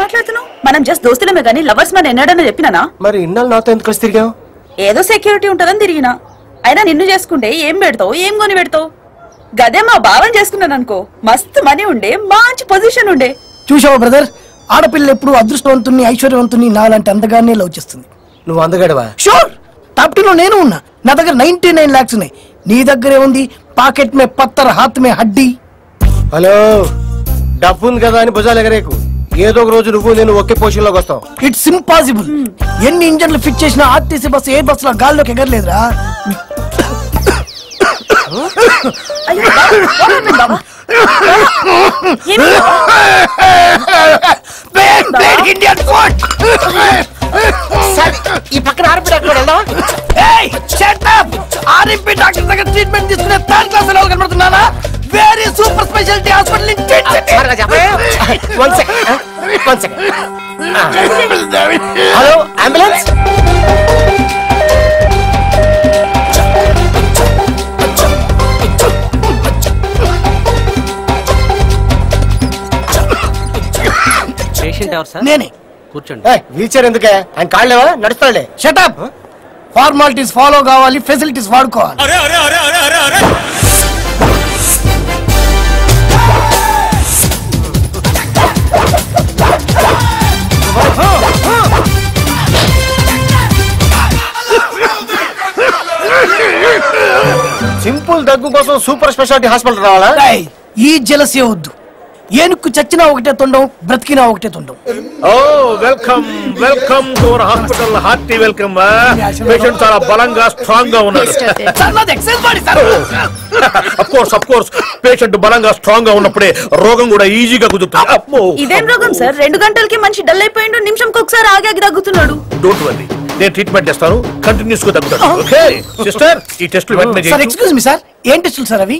మాట్లాడుతున్నావు? మనం జస్ట్ దోస్తులమే గానీ లవర్స్ మన ఎన్నడన్నా చెప్పినానా? మరి ఇన్నాళ్ళు నాతో ఎందుకు కలిసి తిరిగావు? ఏదో సెక్యూరిటీ ఉంటదని తిరిగినా. అయినా నిన్ను చేసుకుంటే ఏం పెడతావు, ఏం కొని పెడతావు? గదే మా బావని చేసుకున్నాను అనుకో, మస్తు మనీ ఉండే, మంచి పొజిషన్ ఉండే. చూసావా బ్రదర్, ఆడపిల్ల ఎప్పుడు అదృష్టవంతుని ఐశ్వర్యవంతుని నాలంటే అందగానే లవ్ చేస్తుంది. నువ్వు అందగాడవా? షూర్, టాప్ 10 లో నేను ఉన్నా. నా దగ్గర 99 lakhs ఉన్నాయి. నీ దగ్గరే ఉంది పాకెట్ మే పత్తర్ హాత్ మే హడ్డీ. హలో, డబ్బు ఉంది కదా అని భుజాలు ఎగరేకు. ఏదో ఒక రోజు నువ్వు నేను ఒకే పొజిషన్ లోకి వస్తావు. It's impossible. ఎన్ని ఇంజన్లు ఫిట్ చేసినా ఆర్టీసీ బస్సు ఏ బస్సులో గాల్లోకి ఎగరలేదురా. ఈ పక్కన ఆర్పి డాక్టర్ ఆర్ఎంపీ డాక్టర్ దగ్గర ట్రీట్మెంట్ తీసుకునే థర్డ్ క్లాస్ లో కనబడుతున్నానా? Very super speciality hospital in hello, ambulance. Patient ఎవరు సార్? నేనే. కూర్చోండి. వీల్ చైర్ ఎందుకే? ఆయన కాళ్ళేవా? నడుస్తాడులే. షటప్. ఫార్మాలిటీస్ ఫాలో కావాలి, ఫెసిలిటీస్ వాడుకోవాలి. సింపుల్ దగ్గు కోసం సూపర్ స్పెషాలిటీ హాస్పిటల్ రావాలా? ఈ జలసే వద్దు. ఏనుక్కు చచ్చినా ఒకటే తొండం, బ్రతికినా ఒకటే తొండం. ఓ welcome welcome to our hospital. Hearty welcome. Patient చాలా బలంగా స్ట్రాంగ్ గా ఉన్నాడు. అఫ్ కోర్స్ పేషెంట్ బలంగా స్ట్రాంగ్ గా ఉన్నప్పుడే రోగం కూడా ఈజీగా కుదురుతుంది. ఇదేం రోగం సార్? 2 గంటలకి మనిషి డల్ అయిపోయిండు, నిమిషంకి ఒకసారి ఆగి తగ్గుతున్నాడు. డోంట్ వరీ, నేను ట్రీట్మెంట్ చేస్తాను, కంటిన్యూస్ గా తగ్గుతాడు. ఓకే సిస్టర్, ఈ టెస్టులు వెంటనే సార్. ఎక్స్క్యూజ్ మీ సార్, ఏం టెస్టులు సార్ అవి?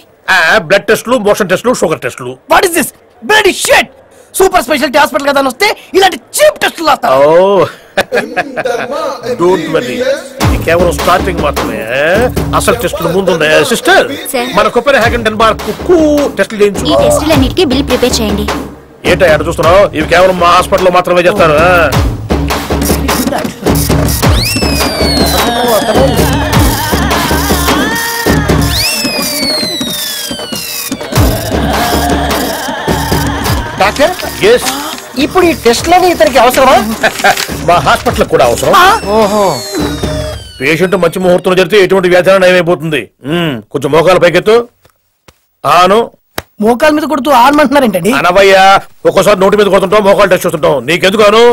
బ్లడ్ టెస్టులు, మోషన్ టెస్టులు, షుగర్ టెస్టులు. What is this bloody shit? Super speciality hospital కదా వస్తే ఇలాంటి చీప్ టెస్టులు రాస్తారు. ఓ డోంట్ వరీ, ఇది కేవలం స్టార్టింగ్ మాత్రమే. అసలు టెస్టులు ముందున్నాయి. సిస్టర్, మన కొప్పరి హ్యాగన్ డెన్మార్క్ కుక్కు టెస్టులు చేయించు. ఈ టెస్టులన్నిటికీ బిల్ ప్రిపేర్ చేయండి. ఏంటో ఎక్కడ చూస్తున్నావు? ఇవి కేవలం మా హాస్పిటల్లో మాత్రమే చేస్తారు. డాక్టర్, ఇప్పుడు ఈ టెస్ట్లని ఇతనికి అవసరమా? మా హాస్పిటల్ కూడా అవసరం. ఓహో, పేషెంట్ మంచి ముహూర్తంలో జరిగితే ఎటువంటి వ్యాధి నయమైపోతుంది. కొంచెం మోకాలు పైకెత్తు. ఆను. మోకాల మీద కొడుతూ ఆడమంటున్నారేంటండి? అనవయ్యా, ఒక్కోసారి నోటి మీద కొడుతుంటాం, మోకాలు టెస్ట్ చేస్తుంటాం. నీకెందుకు అను?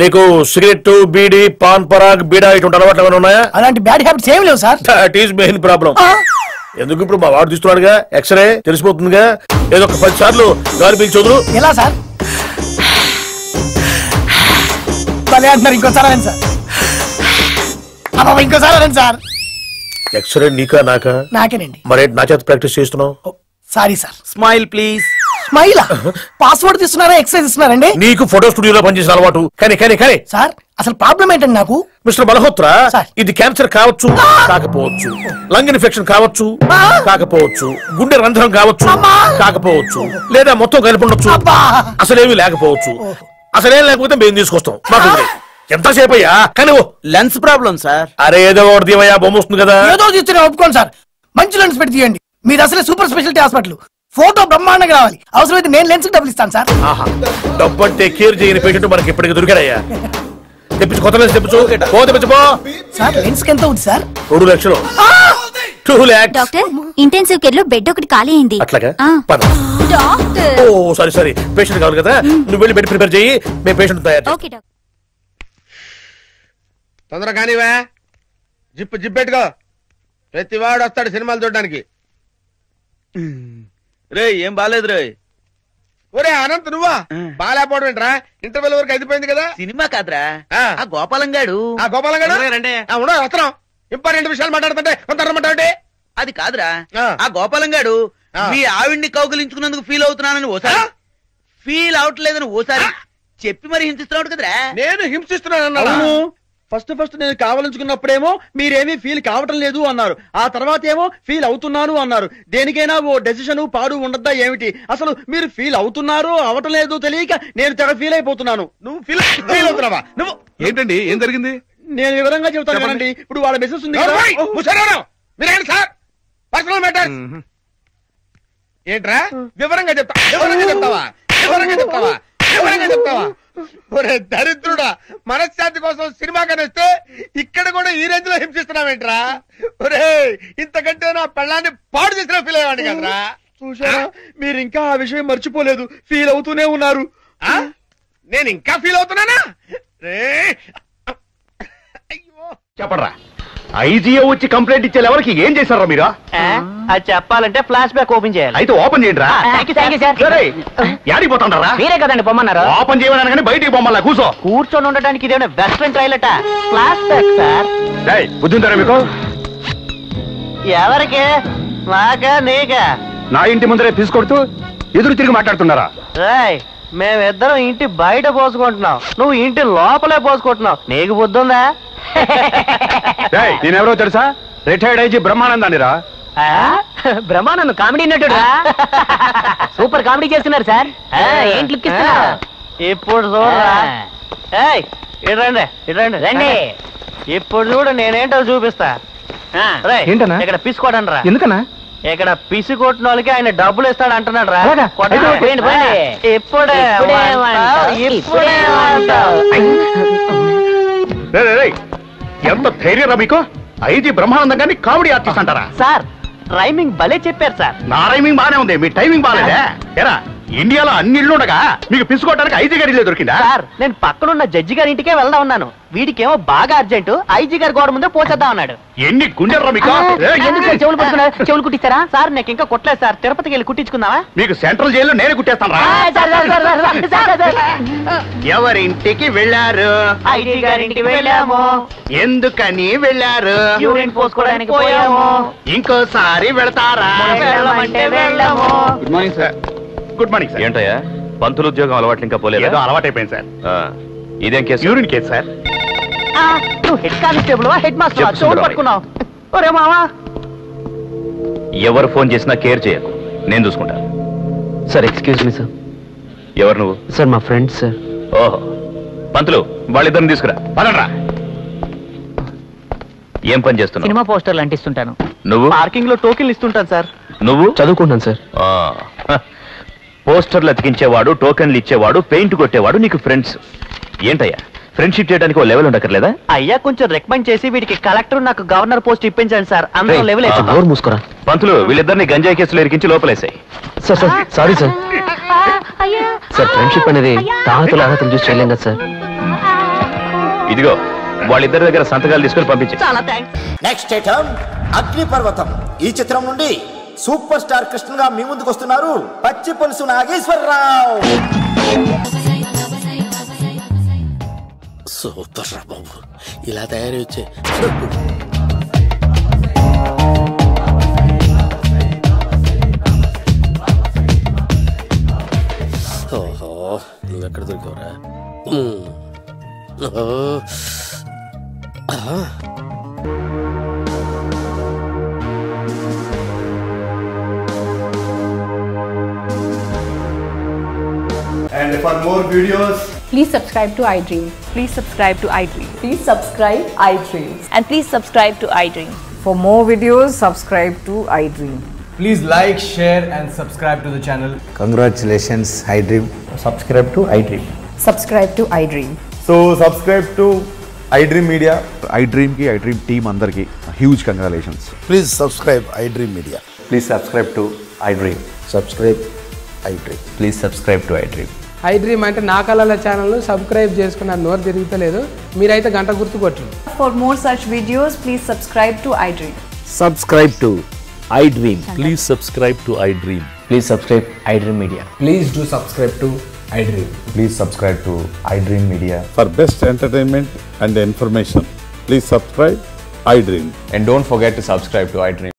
నీకు సిగరెట్, బీడి, పాన్ పరాగ్, బీడా ఇటువంటి అలవాట్లు ఏమైనా ఉన్నాయా? అలాంటి బ్యాడ్ హ్యాబిట్స్ ఏమి లేవు sir. That is main problem. ఎందుకు ఇప్పుడు మా వాడు తీస్తున్నాడుగా, ఎక్స్రే తెలిసిపోతుందిగా. ఏదో ఒక 10 సార్లు గాలి పీల్చోదురు. ఎలా సార్? భలే అంటున్నారు. ఇంకోసారి అనండి సార్. ఇంకోసారి అనండి సార్. ఎక్స్రే నీకా నాకా? నాకేనండి. మరే నా చేత ప్రాక్టీస్ చేస్తున్నావు? Sorry sir. Smile please. Smile? Password తీస్తున్నారా, ఎక్సైజ్ ఇస్తున్నారండి? నీకు ఫోటో స్టూడియోలో పనిచేసిన అలవాటు. కానీ సార్, అసలు ప్రాబ్లం ఏంటండి నాకు? మిస్టర్ మల్హోత్రా, ఇది క్యాన్సర్ కావచ్చు, కాకపోవచ్చు. లంగ్ ఇన్ఫెక్షన్ కావచ్చు, కాకపోవచ్చు. గుండె రంధ్రం కావచ్చు, కాకపోవచ్చు. లేదా మొత్తం కలిపి ఉండొచ్చు, అసలేమీ లేకపోవచ్చు. అసలేం లేకపోతే మేము తీసుకొస్తాం. మాకు ఎంతసేపు అయ్యా? కానీ లెన్స్ ప్రాబ్లం సార్. అరే ఏదో ఒకటి దీవయ్యా, బొమ్మ వస్తుంది కదా. ఏదో తీస్తే ఒప్పుకోండి సార్. మంచి లెన్స్ పెట్టి తీయండి. మీరు అసలే సూపర్ స్పెషాలిటీ హాస్పిటల్. ఫోటో బ్రహ్మాండంగా రావాలి. అవసరమైతే నేను లెన్స్ డబ్బులు ఇస్తాను సార్. డబ్బు అంటే కేర్ చేయని పేషెంట్ మనకి ఇప్పటికి దొరికాడయ్యా. తెప్పించు, కొత్త లెన్స్ తెప్పించు. తెప్పించుకో సార్. లెన్స్ ఎంత అవుతుంది సార్? 2 లక్షలు. 2 lakhs. డాక్టర్, ఇంటెన్సివ్ కేర్ లో బెడ్ ఒకటి ఖాళీ అయింది. అట్లాగా? డాక్టర్, ఓ సారీ పేషెంట్ కావాలి కదా, నువ్వు వెళ్ళి బెడ్ ప్రిపేర్ చేయి, మేము పేషెంట్ తయారు. Okay doctor. తొందరగా కానివా, జిప్పెట్టుకో. ప్రతివాడు వస్తాడు సినిమాలు చూడడానికి. రే ఏం బాలేదు రే. ఒరే అనంత్, నువ్వా? బాగాలేకపోవడం ఏంట్రా? ఇంటర్వెల్ వరకు అయిపోయింది కదా. సినిమా కాదురా, ఆ గోపాలం గాడు. ఆ గోపాలం గాడు వస్తున్నాం. ఇంపార్టెంట్ విషయాలు మాట్లాడుతుంటే కొంత రమ్మంటే. అది కాదురా, ఆ గోపాలం గాడు మీ ఆవిడ్ని కౌగులించుకున్నందుకు ఫీల్ అవుతున్నానని ఓసారి, ఫీల్ అవట్లేదని ఓసారి చెప్పి మరి హింసిస్తున్నాడు కదరా. నేను హింసిస్తున్నాను. ఫస్ట్ నేను కావాలనుకున్నప్పుడేమో మీరేమీ ఫీల్ కావటం లేదు అన్నారు. ఆ తర్వాత ఏమో ఫీల్ అవుతున్నాను అన్నారు. దేనికైనా ఓ డెసిషన్ పాడు ఉండద్దా ఏమిటి? అసలు మీరు ఫీల్ అవుతున్నారో అవటం లేదు తెలియక నేను తెగ ఫీల్ అయిపోతున్నాను. నువ్వు ఫీల్ అవుతున్నావా? నువ్వు ఏంటండి, ఏం జరిగింది? నేను వివరంగా చెబుతాను కదండి. ఇప్పుడు వాళ్ళ మెసేజ్ ఉంది కదా. మీరేంటి సార్ పర్సనల్ మ్యాటర్ ఏంట్రా? వివరంగా చెప్తావా? ఒరే దరిద్రుడా, మనశ్శాంతి కోసం సినిమా కనిస్తే ఇక్కడ కూడా ఈ రేంజ్ లో హింసిస్తున్నావేంట్రా? ఒరే ఇంతకంటే నా పెళ్ళాన్ని పాడు చేసిన ఫీల్ అయ్యేవాడి కదరా. చూసారా, మీరు ఇంకా ఆ విషయం మర్చిపోలేదు, ఫీల్ అవుతూనే ఉన్నారు. నేను ఇంకా ఫీల్ అవుతున్నానా? చెప్పరా, ఐజీఓ వచ్చి కంప్లైంట్ ఇచ్చే ఎవరికి ఏం చేశారా మీరు? అది చెప్పాలంటే ఫ్లాష్ బ్యాక్ ఓపెన్ చేయాలి. అయితే ఓపెన్ చేయండి రా. యాడికి పోతాంటారా? మీరే కదండి పొమ్మన్నారు. ఓపెన్ చేయమని కానీ బయటికి పొమ్మల్లా కూర్చొని ఉండడానికి ఇదేమైనా వెస్ట్రన్ టైలట? Flashback sir. బుద్ధి ఉంటారా మీకు? ఎవరికి? నాకా నీకా? నా ఇంటి ముందరే తీసుకొడుతూ ఎదురు తిరిగి మాట్లాడుతున్నారా? మేమిద్దరం ఇంటి బయట పోసుకుంటున్నావు, నువ్వు ఇంటి లోపలే పోసుకుంటున్నావు. నీకు బుద్ధి ఉందా? నేనెవరో తెలుసా? రిటైర్డ్ ఐజీ బ్రహ్మానందాన్ని రా. బ్రహ్మానందం కామెడీ నటుడు. సూపర్ కామెడీ చేస్తున్నారు సార్. ఏంటి లుక్ ఇస్తున్నారు? ఇప్పుడు చూడరా, ఇట్రండి ఇట్రండి రండి. ఇప్పుడు చూడు నేనేంటో చూపిస్తా. ఏంటన్నా? ఇక్కడ పిసుకోవడం రా. ఎందుకన్నా? ఇక్కడ పిసి కొట్టిన వాళ్ళకి ఆయన డబ్బులు ఇస్తాడు అంటున్నాడు రా. ఎంత ధైర్యం రా మీకు? ఐజీ బ్రహ్మానందం గారిని కామెడీ ఆర్టిస్ట్ అంటారా? సార్ రైమింగ్ భలే చెప్పారు సార్. నా రైమింగ్ బానే ఉంది, మీ టైమింగ్ బాగాలేదే. ఎరా ఇండియాలో అన్ని ఇళ్ళు ఉండగా మీకు పిసుకోవడానికి ఐజీ గారి ఇల్లు దొరికిందా? సార్ నేను పక్కనున్న జడ్జి గారి ఇంటికే వెళ్దాం ఉన్నాను. వీడికేమో బాగా అర్జెంట్, ఐజీ గారి గోడ ముందే పోసేద్దాం అన్నాడు. ఎన్ని గుండెర్రా మీకు? చెవులు పట్టుకున్నారు. చెవులు కుట్టిస్తారా సార్? నాకు ఇంకా కుట్టలేదు సార్. తిరుపతికి వెళ్ళి కుట్టించుకుందామా? మీకు సెంట్రల్ జైల్లో నేనే కుట్టేస్తాను రా. ఎవరింటికి వెళ్ళారు? ఐజీ గారి ఇంటికి వెళ్ళాము. ఎందుకని వెళ్ళారు? యూరిన్ పోసుకోవడానికి పోయాము. ఇంకోసారి వెళతారా? వెళ్ళమంటే వెళ్ళాము. Good morning sir. Good morning sir. ఏంటయ్యా పంతులు ఉద్యోగం అలవాట్లు ఇంకా పోలేదు? ఏదో అలవాటైపోయింది సార్. ఇదేం కేసు? Urine case sir. నువ్వు హెడ్ కానిస్టేబుల్ హెడ్ మాస్టర్ చెవులు పట్టుకున్నావు. ఒరే మావా, ఎవరు ఫోన్ చేసినా కేర్ చేయకు, నేను చూసుకుంటా. Sir excuse me sir. ఎవరు నువ్వు? సార్ మా ఫ్రెండ్ సార్. ఓహో, పంతులు వాళ్ళిద్దరిని తీసుకురా. పదండ్రా. ఏం పని చేస్తున్నావు? సినిమా పోస్టర్లు అంటిస్తుంటాను. నువ్వు? పార్కింగ్ లో టోకెన్లు ఇస్తుంటాను సార్. నువ్వు? చదువుకుంటాను సార్. పోస్టర్లు అతికించేవాడు, టోకెన్లు ఇచ్చేవాడు, పెయింట్ కొట్టేవాడు నీకు ఫ్రెండ్స్. ఏంటయ్యా ఫ్రెండ్షిప్ చేయడానికి ఓ లెవెల్ ఉండక్కర్లేదా? అయ్యా కొంచెం రికమెండ్ చేసి వీడికి కలెక్టర్ నాకు గవర్నర్ పోస్ట్ ఇప్పించండి సార్. అందరూ లెవెల్ మూసుకురా. పంతులు వీళ్ళిద్దరిని గంజాయి కేసులు ఇరికించి లోపలేసాయి. Sir sir sorry sir. Sir friendship అనేది తాహతులు అర్హతలు చూసి చేయలేం కదా సార్. ఇదిగో వాళ్ళిద్దరి దగ్గర సంతకాలు తీసుకొని పంపించి. నెక్స్ట్ ఐటమ్ అగ్నిపర్వతం. ఈ చిత్రం నుండి సూపర్ స్టార్ కృష్ణగా మీ ముందుకు వస్తున్నారు పచ్చి పులుసు నాగేశ్వరరావు. సూపర్ రా బాబు, ఇలా తయారీ వచ్చే. ఓహో, ఎక్కడ దొరికావురా? And for more videos, please subscribe to iDream. Please subscribe to iDream. Please subscribe iDream. And please subscribe to iDream. For more videos, subscribe to iDream. please like, share and subscribe to the channel. Congratulations, iDream. Subscribe to iDream. Subscribe to iDream. So subscribe to iDream Media. iDream ki iDream team andarki huge congratulations. Please subscribe iDream Media. Please subscribe to iDream. Subscribe iDream. Please subscribe to iDream. iDream అంటే నా కళల channel subscribe చేసుకున్న నోరు తిరుగుతలేదు, మీరైతే గంట గుర్తు కొట్టండి. For more such videos, please subscribe to iDream. Subscribe to iDream. Please subscribe to iDream. Please subscribe iDream Media. Please do subscribe to iDream. Please subscribe to iDream Media. For best entertainment and information, please subscribe iDream. And don't forget to subscribe to iDream.